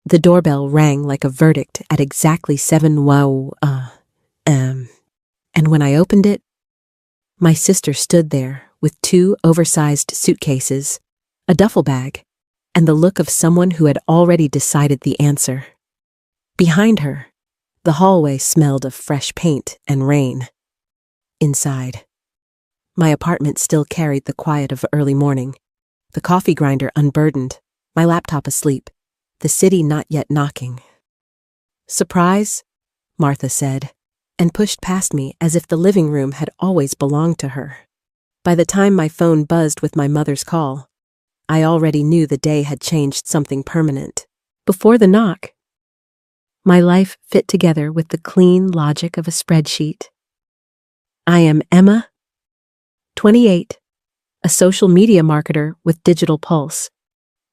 The doorbell rang like a verdict at exactly 7 and when I opened it, my sister stood there with 2 oversized suitcases, a duffel bag, and the look of someone who had already decided the answer. Behind her, the hallway smelled of fresh paint and rain. Inside, my apartment still carried the quiet of early morning, the coffee grinder unburdened, my laptop asleep, the city not yet knocking. "Surprise?" Martha said, and pushed past me as if the living room had always belonged to her. By the time my phone buzzed with my mother's call, I already knew the day had changed something permanent. Before the knock, my life fit together with the clean logic of a spreadsheet. I am Emma, 28, a social media marketer with Digital Pulse,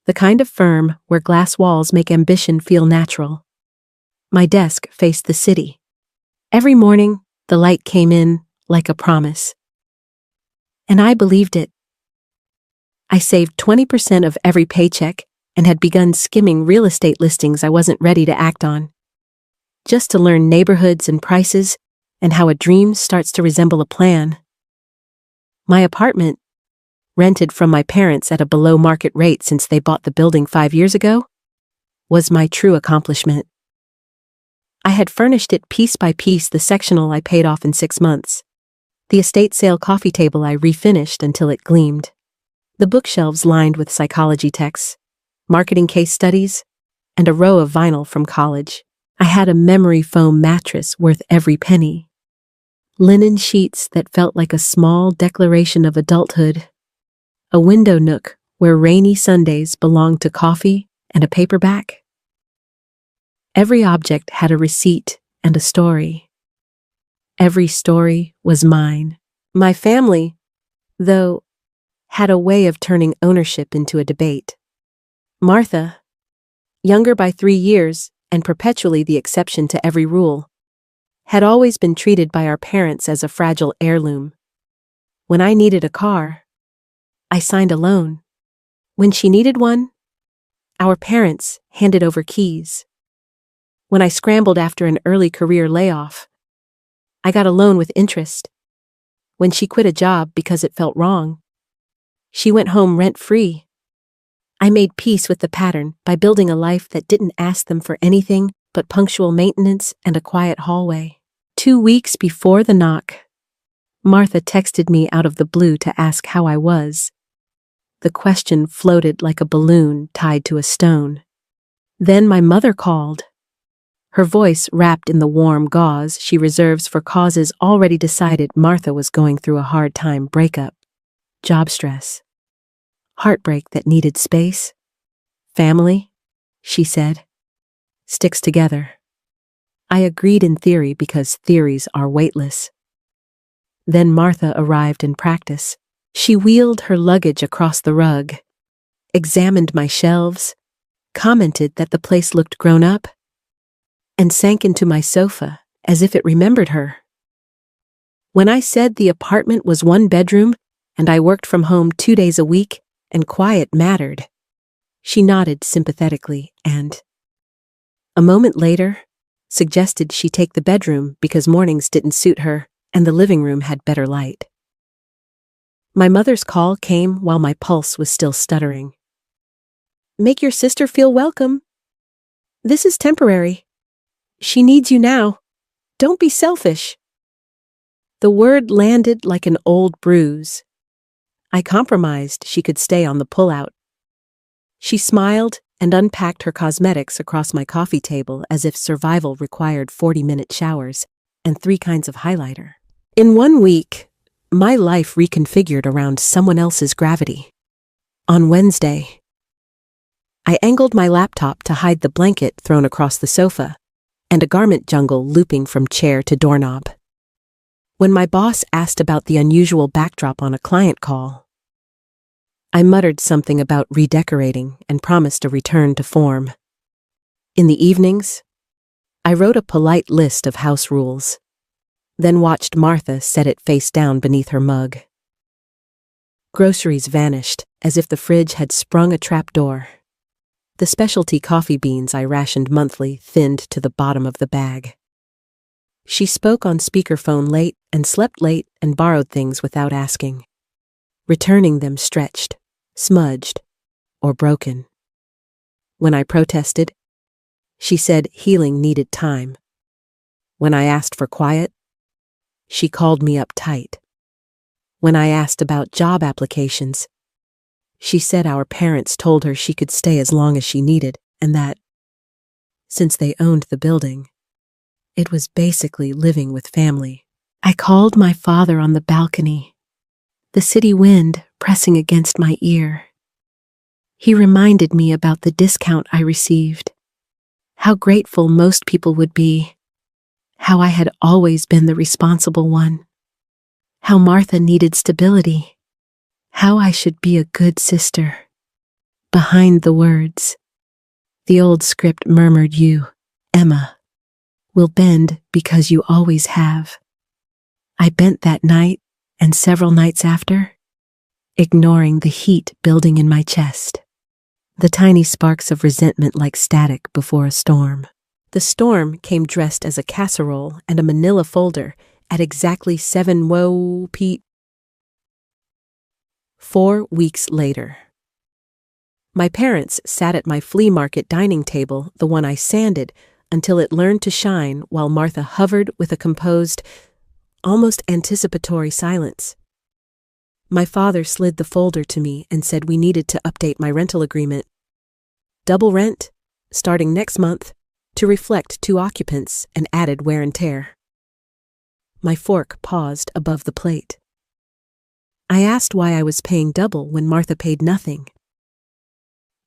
the kind of firm where glass walls make ambition feel natural. My desk faced the city. Every morning, the light came in like a promise. And I believed it. I saved 20% of every paycheck and had begun skimming real estate listings I wasn't ready to act on, just to learn neighborhoods and prices and how a dream starts to resemble a plan. My apartment, rented from my parents at a below-market rate since they bought the building 5 years ago, was my true accomplishment. I had furnished it piece by piece, the sectional I paid off in 6 months, the estate sale coffee table I refinished until it gleamed, the bookshelves lined with psychology texts, marketing case studies, and a row of vinyl from college. I had a memory foam mattress worth every penny, linen sheets that felt like a small declaration of adulthood, a window nook where rainy Sundays belonged to coffee and a paperback. Every object had a receipt and a story. Every story was mine. My family, though, had a way of turning ownership into a debate. Martha, younger by 3 years and perpetually the exception to every rule, had always been treated by our parents as a fragile heirloom. When I needed a car, I signed a loan. When she needed one, our parents handed over keys. When I scrambled after an early career layoff, I got a loan with interest. When she quit a job because it felt wrong, she went home rent-free. I made peace with the pattern by building a life that didn't ask them for anything but punctual maintenance and a quiet hallway. 2 weeks before the knock, Martha texted me out of the blue to ask how I was. The question floated like a balloon tied to a stone. Then my mother called, her voice wrapped in the warm gauze she reserves for causes already decided. Martha was going through a hard time: breakup, job stress, heartbreak that needed space. Family, she said, sticks together. I agreed in theory because theories are weightless. Then Martha arrived in practice. She wheeled her luggage across the rug, examined my shelves, commented that the place looked grown up, and sank into my sofa as if it remembered her. When I said the apartment was 1 bedroom and I worked from home 2 days a week and quiet mattered, she nodded sympathetically and, a moment later, suggested she take the bedroom because mornings didn't suit her and the living room had better light. My mother's call came while my pulse was still stuttering. "Make your sister feel welcome. This is temporary. She needs you now. Don't be selfish." The word landed like an old bruise. I compromised she could stay on the pullout. She smiled and unpacked her cosmetics across my coffee table as if survival required 40-minute showers and 3 kinds of highlighter. In 1 week, my life reconfigured around someone else's gravity. On Wednesday, I angled my laptop to hide the blanket thrown across the sofa and a garment jungle looping from chair to doorknob. When my boss asked about the unusual backdrop on a client call, I muttered something about redecorating and promised a return to form. In the evenings, I wrote a polite list of house rules, then watched Martha set it face down beneath her mug. Groceries vanished as if the fridge had sprung a trapdoor. The specialty coffee beans I rationed monthly thinned to the bottom of the bag. She spoke on speakerphone late and slept late and borrowed things without asking, returning them stretched, smudged, or broken. When I protested, she said healing needed time. When I asked for quiet, she called me uptight. When I asked about job applications, she said our parents told her she could stay as long as she needed, and that, since they owned the building, it was basically living with family. I called my father on the balcony, the city wind pressing against my ear. He reminded me about the discount I received, how grateful most people would be, how I had always been the responsible one, how Martha needed stability, how I should be a good sister. Behind the words, the old script murmured, "You, Emma, will bend because you always have." I bent that night and several nights after, ignoring the heat building in my chest, the tiny sparks of resentment like static before a storm. The storm came dressed as a casserole and a manila folder at exactly 7 p.m. 4 weeks later. My parents sat at my flea market dining table, the one I sanded, until it learned to shine while Martha hovered with a composed, almost anticipatory silence. My father slid the folder to me and said we needed to update my rental agreement. Double rent, starting next month, to reflect 2 occupants and added wear and tear. My fork paused above the plate. I asked why I was paying double when Martha paid nothing.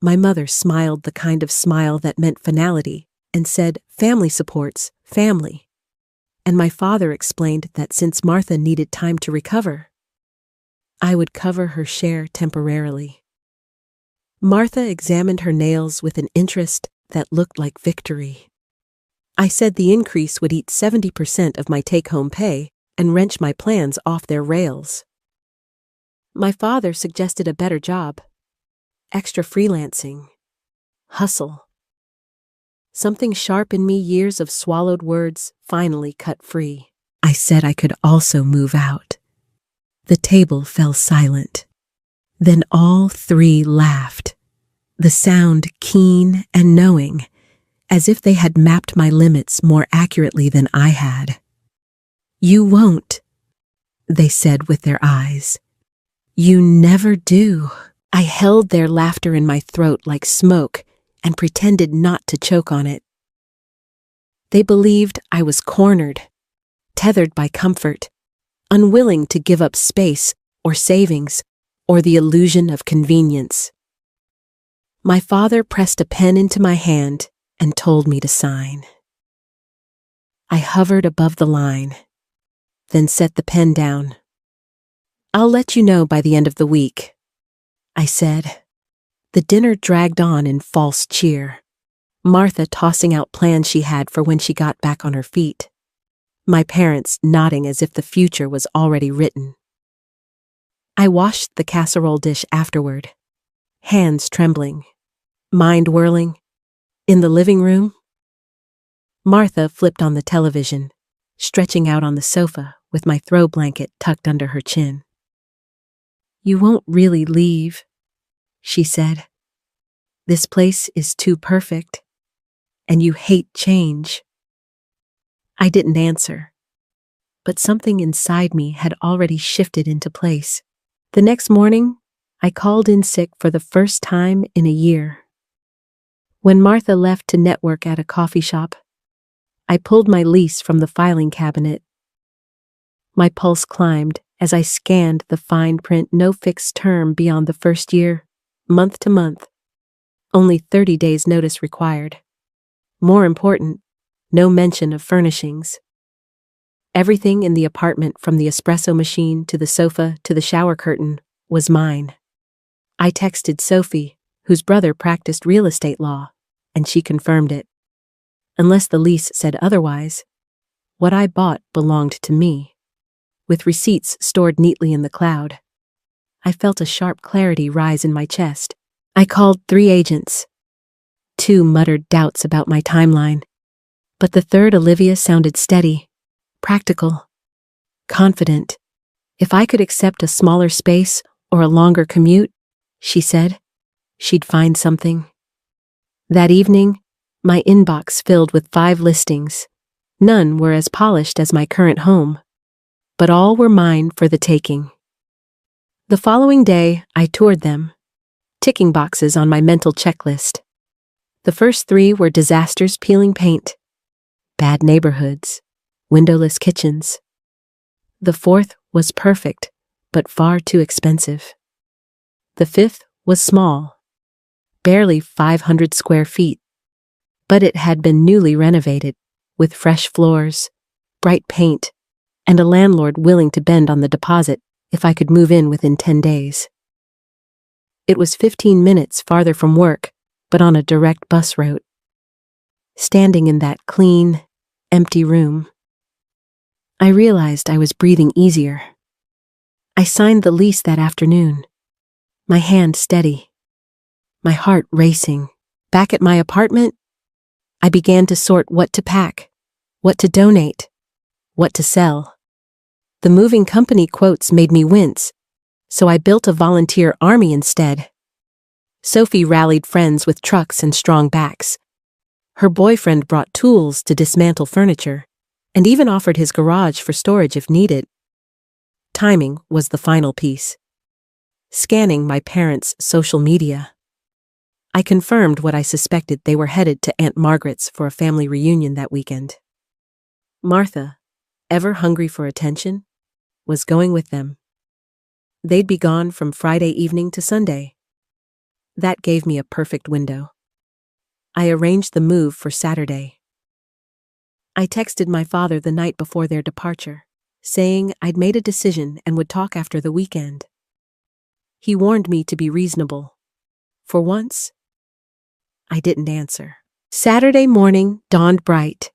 My mother smiled the kind of smile that meant finality and said family supports family. And my father explained that since Martha needed time to recover, I would cover her share temporarily. Martha examined her nails with an interest that looked like victory. I said the increase would eat 70% of my take-home pay and wrench my plans off their rails. My father suggested a better job, extra freelancing, hustle. Something sharp in me, years of swallowed words, finally cut free. I said I could also move out. The table fell silent. Then all 3 laughed, the sound keen and knowing, as if they had mapped my limits more accurately than I had. "You won't," they said with their eyes. "You never do." I held their laughter in my throat like smoke and pretended not to choke on it. They believed I was cornered, tethered by comfort, unwilling to give up space or savings or the illusion of convenience. My father pressed a pen into my hand and told me to sign. I hovered above the line, then set the pen down. "I'll let you know by the end of the week," I said. The dinner dragged on in false cheer, Martha tossing out plans she had for when she got back on her feet, my parents nodding as if the future was already written. I washed the casserole dish afterward, hands trembling, mind whirling. In the living room, Martha flipped on the television, stretching out on the sofa with my throw blanket tucked under her chin. "You won't really leave," she said. "This place is too perfect, and you hate change." I didn't answer, but something inside me had already shifted into place. The next morning, I called in sick for the first time in a year. When Martha left to network at a coffee shop, I pulled my lease from the filing cabinet. My pulse climbed as I scanned the fine print, no fixed term beyond the first year, month to month. Only 30 days notice required. More important, no mention of furnishings. Everything in the apartment, from the espresso machine to the sofa to the shower curtain, was mine. I texted Sophie, whose brother practiced real estate law, and she confirmed it. Unless the lease said otherwise, what I bought belonged to me. With receipts stored neatly in the cloud, I felt a sharp clarity rise in my chest. I called 3 agents. 2 muttered doubts about my timeline. But the third Olivia sounded steady, practical, confident. If I could accept a smaller space or a longer commute, she said, she'd find something. That evening, my inbox filled with 5 listings. None were as polished as my current home, but all were mine for the taking. The following day, I toured them, ticking boxes on my mental checklist. The first 3 were disasters peeling paint, bad neighborhoods, windowless kitchens. The 4th was perfect, but far too expensive. The 5th was small, barely 500 square feet, but it had been newly renovated, with fresh floors, bright paint, and a landlord willing to bend on the deposit if I could move in within 10 days. It was 15 minutes farther from work, but on a direct bus route. Standing in that clean, empty room, I realized I was breathing easier. I signed the lease that afternoon, my hand steady, my heart racing. Back at my apartment, I began to sort what to pack, what to donate, what to sell. The moving company quotes made me wince, so I built a volunteer army instead. Sophie rallied friends with trucks and strong backs. Her boyfriend brought tools to dismantle furniture, and even offered his garage for storage if needed. Timing was the final piece. Scanning my parents' social media, I confirmed what I suspected: they were headed to Aunt Margaret's for a family reunion that weekend. Martha, ever hungry for attention, was going with them. They'd be gone from Friday evening to Sunday. That gave me a perfect window. I arranged the move for Saturday. I texted my father the night before their departure, saying I'd made a decision and would talk after the weekend. He warned me to be reasonable. For once, I didn't answer. Saturday morning dawned bright,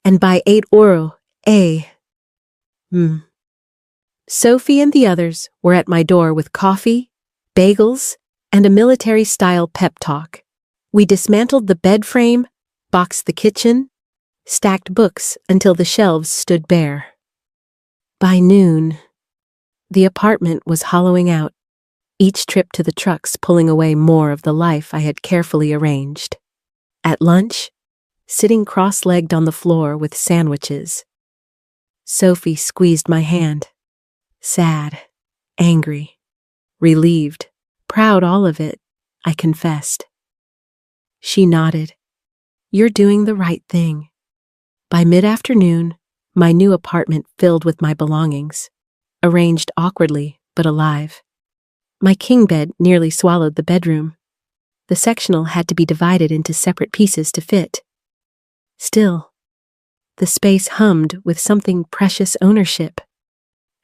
and by 8 a.m. Sophie and the others were at my door with coffee, bagels, and a military-style pep talk. We dismantled the bed frame, boxed the kitchen, stacked books until the shelves stood bare. By noon, the apartment was hollowing out, each trip to the trucks pulling away more of the life I had carefully arranged. At lunch, sitting cross-legged on the floor with sandwiches, Sophie squeezed my hand. Sad, angry, relieved, proud, all of it, I confessed. She nodded. You're doing the right thing. By mid-afternoon, my new apartment filled with my belongings, arranged awkwardly but alive. My king bed nearly swallowed the bedroom. The sectional had to be divided into separate pieces to fit. Still, the space hummed with something precious ownership.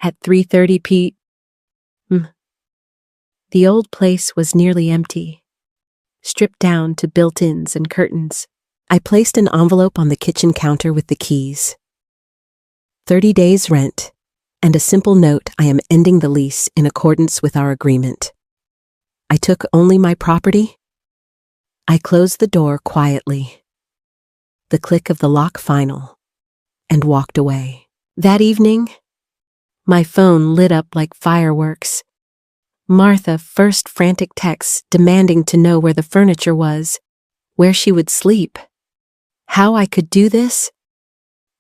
At 3:30 p.m., the old place was nearly empty, stripped down to built-ins and curtains. I placed an envelope on the kitchen counter with the keys. 30 days rent, and a simple note: I am ending the lease in accordance with our agreement. I took only my property. I closed the door quietly, the click of the lock final, and walked away. That evening, my phone lit up like fireworks. Martha first frantic texts demanding to know where the furniture was, where she would sleep, how I could do this.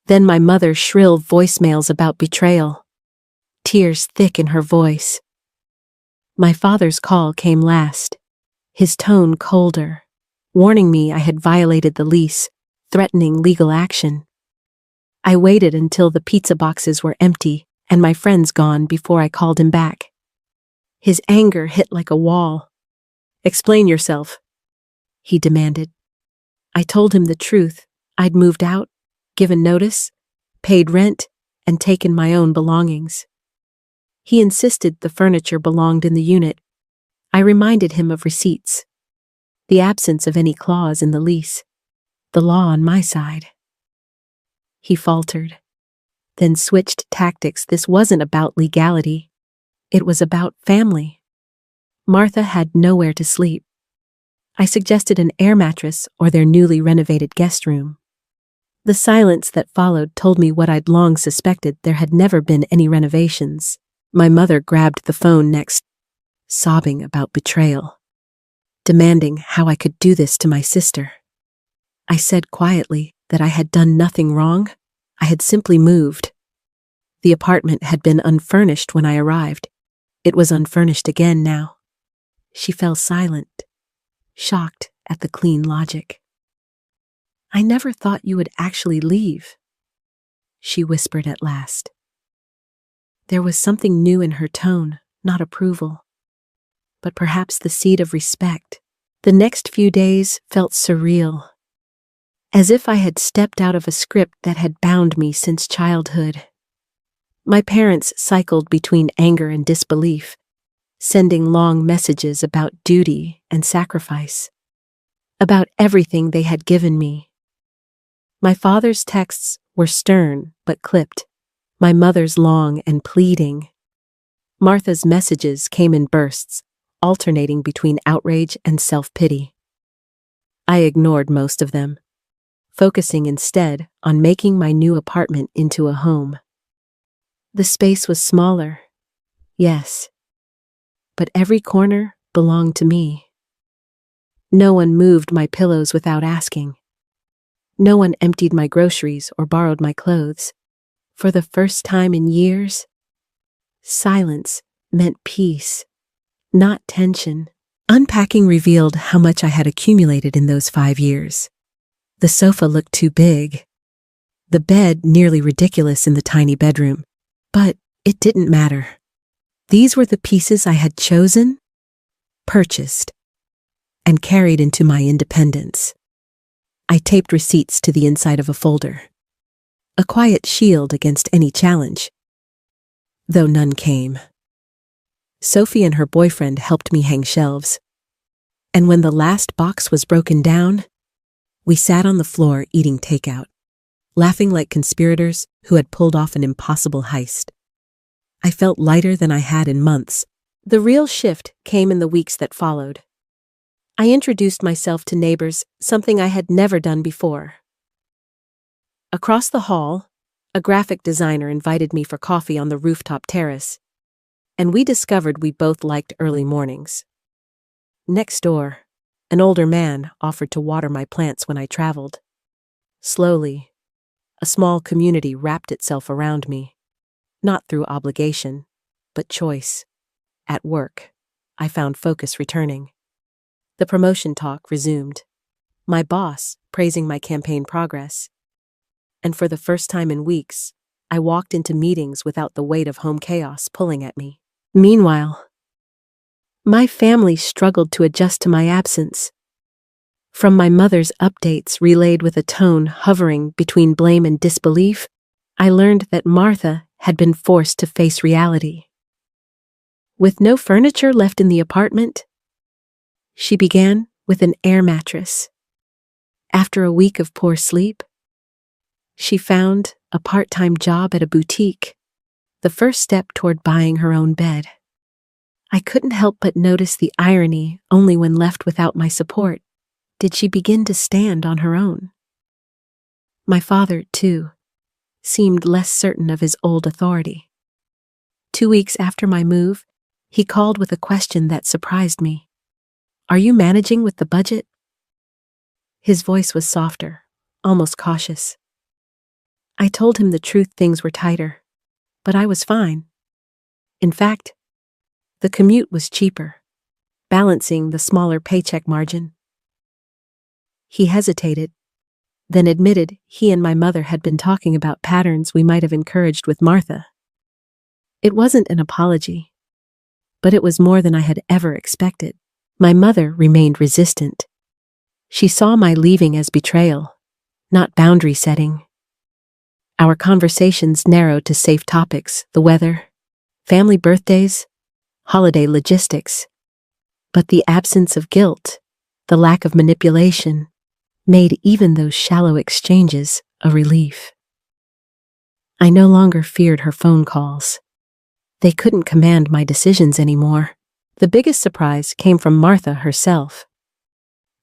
Then my mother's shrill voicemails about betrayal, tears thick in her voice. My father's call came last, his tone colder, warning me I had violated the lease, threatening legal action. I waited until the pizza boxes were empty and my friends gone before I called him back. His anger hit like a wall. Explain yourself, he demanded. I told him the truth. I'd moved out, given notice, paid rent, and taken my own belongings. He insisted the furniture belonged in the unit. I reminded him of receipts, the absence of any clause in the lease, the law on my side. He faltered, then switched tactics. This wasn't about legality. It was about family. Martha had nowhere to sleep. I suggested an air mattress or their newly renovated guest room. The silence that followed told me what I'd long suspected: there had never been any renovations. My mother grabbed the phone next, sobbing about betrayal, demanding how I could do this to my sister. I said quietly that I had done nothing wrong. I had simply moved. The apartment had been unfurnished when I arrived. It was unfurnished again now. She fell silent, shocked at the clean logic. "I never thought you would actually leave," she whispered at last. There was something new in her tone, not approval, but perhaps the seed of respect. The next few days felt surreal, as if I had stepped out of a script that had bound me since childhood. My parents cycled between anger and disbelief, sending long messages about duty and sacrifice, about everything they had given me. My father's texts were stern but clipped, my mother's long and pleading. Martha's messages came in bursts, alternating between outrage and self-pity. I ignored most of them, focusing instead on making my new apartment into a home. The space was smaller, yes, but every corner belonged to me. No one moved my pillows without asking. No one emptied my groceries or borrowed my clothes. For the first time in years, silence meant peace, not tension. Unpacking revealed how much I had accumulated in those 5 years. The sofa looked too big, the bed nearly ridiculous in the tiny bedroom, but it didn't matter. These were the pieces I had chosen, purchased, and carried into my independence. I taped receipts to the inside of a folder, a quiet shield against any challenge, though none came. Sophie and her boyfriend helped me hang shelves, and when the last box was broken down, we sat on the floor eating takeout, laughing like conspirators who had pulled off an impossible heist. I felt lighter than I had in months. The real shift came in the weeks that followed. I introduced myself to neighbors, something I had never done before. Across the hall, a graphic designer invited me for coffee on the rooftop terrace, and we discovered we both liked early mornings. Next door, an older man offered to water my plants when I traveled. Slowly, a small community wrapped itself around me, not through obligation, but choice. At work, I found focus returning. The promotion talk resumed, my boss praising my campaign progress. And for the first time in weeks, I walked into meetings without the weight of home chaos pulling at me. Meanwhile, my family struggled to adjust to my absence. From my mother's updates relayed with a tone hovering between blame and disbelief, I learned that Martha had been forced to face reality. With no furniture left in the apartment, she began with an air mattress. After a week of poor sleep, she found a part-time job at a boutique, the first step toward buying her own bed. I couldn't help but notice the irony. Only when left without my support did she begin to stand on her own. My father, too, seemed less certain of his old authority. 2 weeks after my move, he called with a question that surprised me. "Are you managing with the budget?" His voice was softer, almost cautious. I told him the truth: things were tighter, but I was fine. In fact, the commute was cheaper, balancing the smaller paycheck margin. He hesitated, then admitted he and my mother had been talking about patterns we might have encouraged with Martha. It wasn't an apology, but it was more than I had ever expected. My mother remained resistant. She saw my leaving as betrayal, not boundary setting. Our conversations narrowed to safe topics: the weather, family birthdays, holiday logistics. But the absence of guilt, the lack of manipulation, made even those shallow exchanges a relief. I no longer feared her phone calls. They couldn't command my decisions anymore. The biggest surprise came from Martha herself.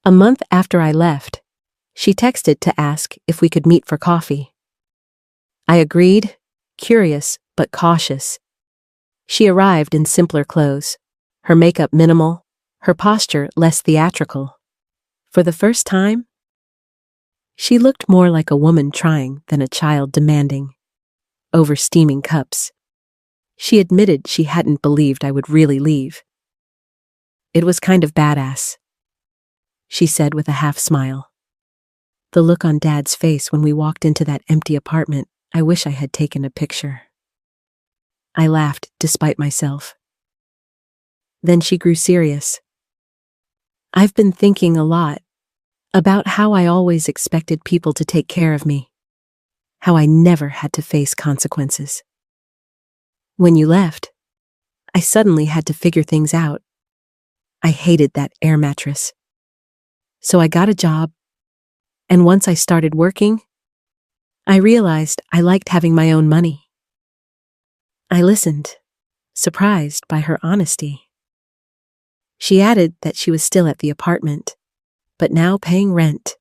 A month after I left, she texted to ask if we could meet for coffee. I agreed, curious but cautious. She arrived in simpler clothes, her makeup minimal, her posture less theatrical. For the first time, she looked more like a woman trying than a child demanding. Over steaming cups, she admitted she hadn't believed I would really leave. It was kind of badass, she said with a half smile. The look on Dad's face when we walked into that empty apartment, I wish I had taken a picture. I laughed despite myself. Then she grew serious. I've been thinking a lot about how I always expected people to take care of me, how I never had to face consequences. When you left, I suddenly had to figure things out. I hated that air mattress. So I got a job, and once I started working, I realized I liked having my own money. I listened, surprised by her honesty. She added that she was still at the apartment, but now paying rent,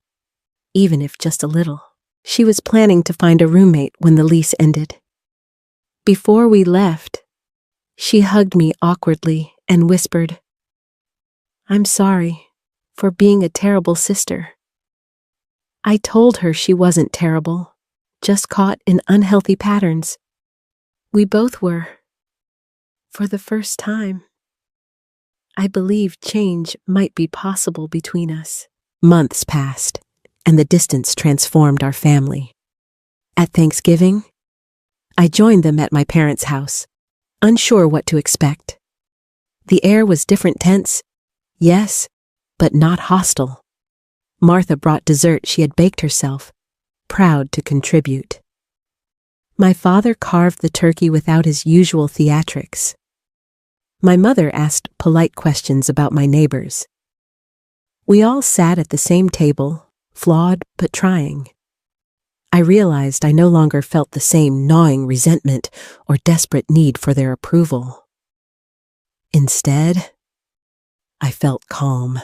even if just a little. She was planning to find a roommate when the lease ended. Before we left, she hugged me awkwardly and whispered, "I'm sorry for being a terrible sister." I told her she wasn't terrible, just caught in unhealthy patterns. We both were. For the first time, I believed change might be possible between us. Months passed, and the distance transformed our family. At Thanksgiving, I joined them at my parents' house, unsure what to expect. The air was different, tense, yes, but not hostile. Martha brought dessert she had baked herself, proud to contribute. My father carved the turkey without his usual theatrics. My mother asked polite questions about my neighbors. We all sat at the same table, flawed but trying. I realized I no longer felt the same gnawing resentment or desperate need for their approval. Instead, I felt calm,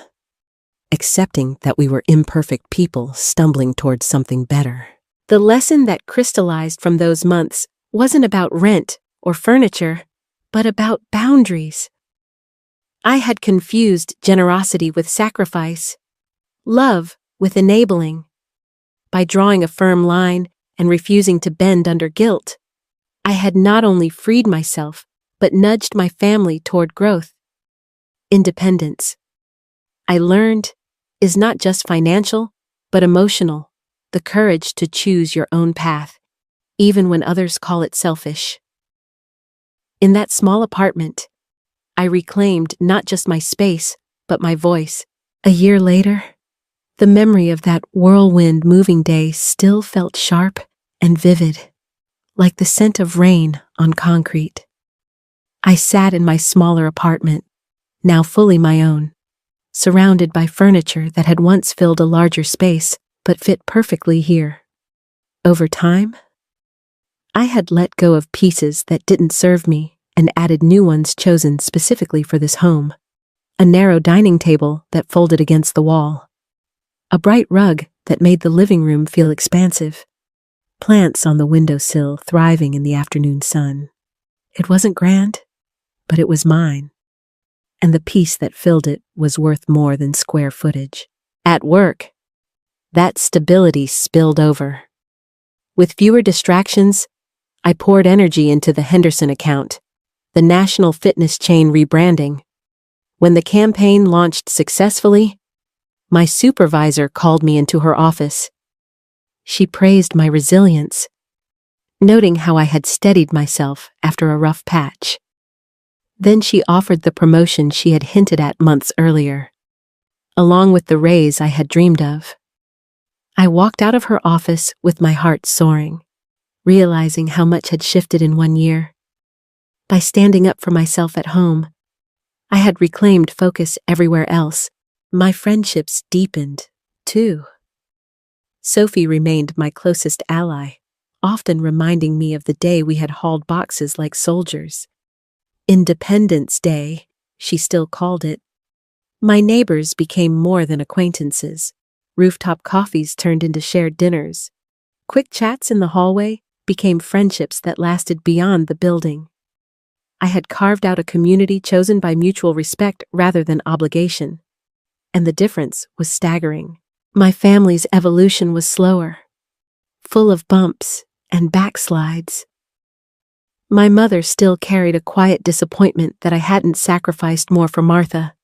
accepting that we were imperfect people stumbling towards something better. The lesson that crystallized from those months wasn't about rent or furniture, but about boundaries. I had confused generosity with sacrifice, love with enabling. By drawing a firm line and refusing to bend under guilt, I had not only freed myself, but nudged my family toward growth. Independence, I learned, is not just financial, but emotional, the courage to choose your own path, even when others call it selfish. In that small apartment, I reclaimed not just my space, but my voice. A year later, the memory of that whirlwind moving day still felt sharp and vivid, like the scent of rain on concrete. I sat in my smaller apartment, now fully my own, surrounded by furniture that had once filled a larger space, but fit perfectly here. Over time, I had let go of pieces that didn't serve me and added new ones chosen specifically for this home. A narrow dining table that folded against the wall. A bright rug that made the living room feel expansive. Plants on the windowsill thriving in the afternoon sun. It wasn't grand, but it was mine. And the peace that filled it was worth more than square footage. At work, that stability spilled over. With fewer distractions, I poured energy into the Henderson account, the national fitness chain rebranding. When the campaign launched successfully, my supervisor called me into her office. She praised my resilience, noting how I had steadied myself after a rough patch. Then she offered the promotion she had hinted at months earlier, along with the raise I had dreamed of. I walked out of her office with my heart soaring, realizing how much had shifted in 1 year. By standing up for myself at home, I had reclaimed focus everywhere else. My friendships deepened, too. Sophie remained my closest ally, often reminding me of the day we had hauled boxes like soldiers. Independence Day, she still called it. My neighbors became more than acquaintances. Rooftop coffees turned into shared dinners. Quick chats in the hallway became friendships that lasted beyond the building. I had carved out a community chosen by mutual respect rather than obligation. And the difference was staggering. My family's evolution was slower, full of bumps and backslides. My mother still carried a quiet disappointment that I hadn't sacrificed more for Martha.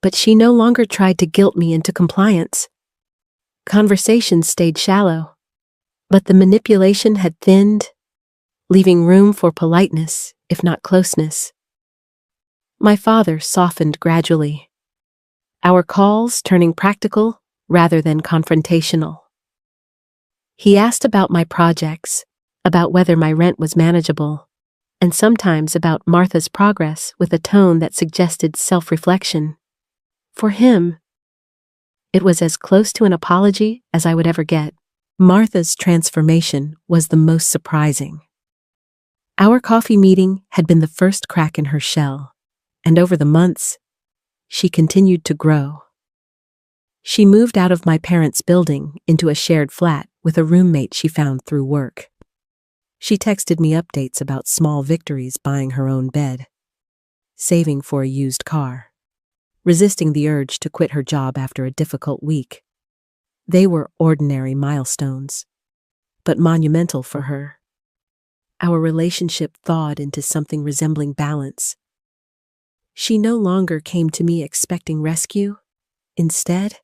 But she no longer tried to guilt me into compliance. Conversations stayed shallow, but the manipulation had thinned, leaving room for politeness, if not closeness. My father softened gradually, our calls turning practical rather than confrontational. He asked about my projects, about whether my rent was manageable, and sometimes about Martha's progress with a tone that suggested self-reflection. For him, it was as close to an apology as I would ever get. Martha's transformation was the most surprising. Our coffee meeting had been the first crack in her shell, and over the months, she continued to grow. She moved out of my parents' building into a shared flat with a roommate she found through work. She texted me updates about small victories, buying her own bed, saving for a used car, resisting the urge to quit her job after a difficult week. They were ordinary milestones, but monumental for her. Our relationship thawed into something resembling balance. She no longer came to me expecting rescue. Instead,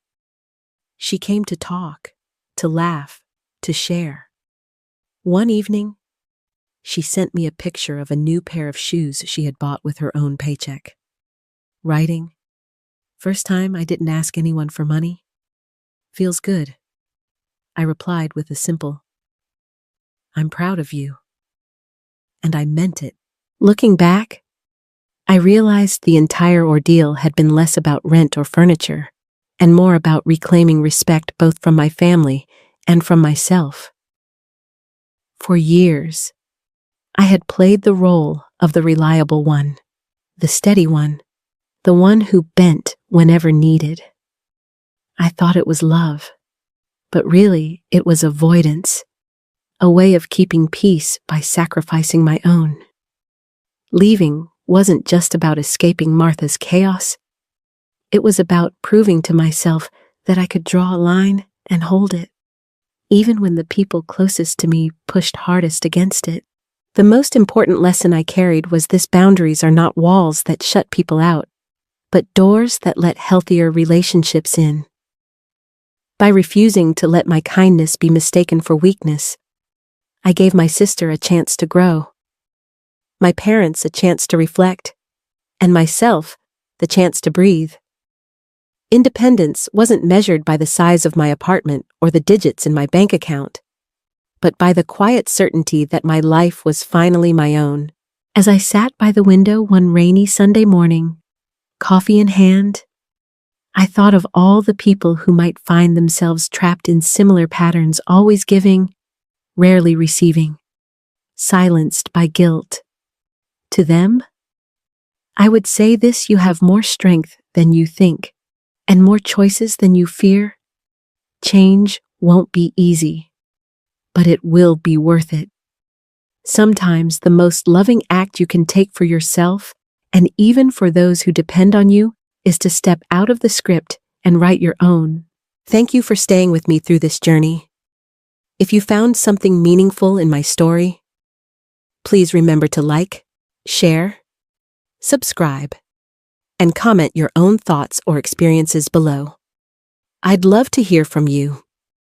she came to talk, to laugh, to share. One evening, she sent me a picture of a new pair of shoes she had bought with her own paycheck. Writing, "First time I didn't ask anyone for money. Feels good." I replied with a simple, "I'm proud of you." And I meant it. Looking back, I realized the entire ordeal had been less about rent or furniture, and more about reclaiming respect both from my family and from myself. For years, I had played the role of the reliable one, the steady one, the one who bent whenever needed. I thought it was love, but really it was avoidance, a way of keeping peace by sacrificing my own. Leaving wasn't just about escaping Martha's chaos. It was about proving to myself that I could draw a line and hold it, even when the people closest to me pushed hardest against it. The most important lesson I carried was this: boundaries are not walls that shut people out, but doors that let healthier relationships in. By refusing to let my kindness be mistaken for weakness, I gave my sister a chance to grow, my parents a chance to reflect, and myself the chance to breathe. Independence wasn't measured by the size of my apartment or the digits in my bank account, but by the quiet certainty that my life was finally my own. As I sat by the window one rainy Sunday morning, coffee in hand, I thought of all the people who might find themselves trapped in similar patterns, always giving, rarely receiving, silenced by guilt. To them, I would say this: you have more strength than you think, and more choices than you fear. Change won't be easy, but it will be worth it. Sometimes the most loving act you can take for yourself, and even for those who depend on you, is to step out of the script and write your own. Thank you for staying with me through this journey. If you found something meaningful in my story, please remember to like, share, subscribe, and comment your own thoughts or experiences below. I'd love to hear from you.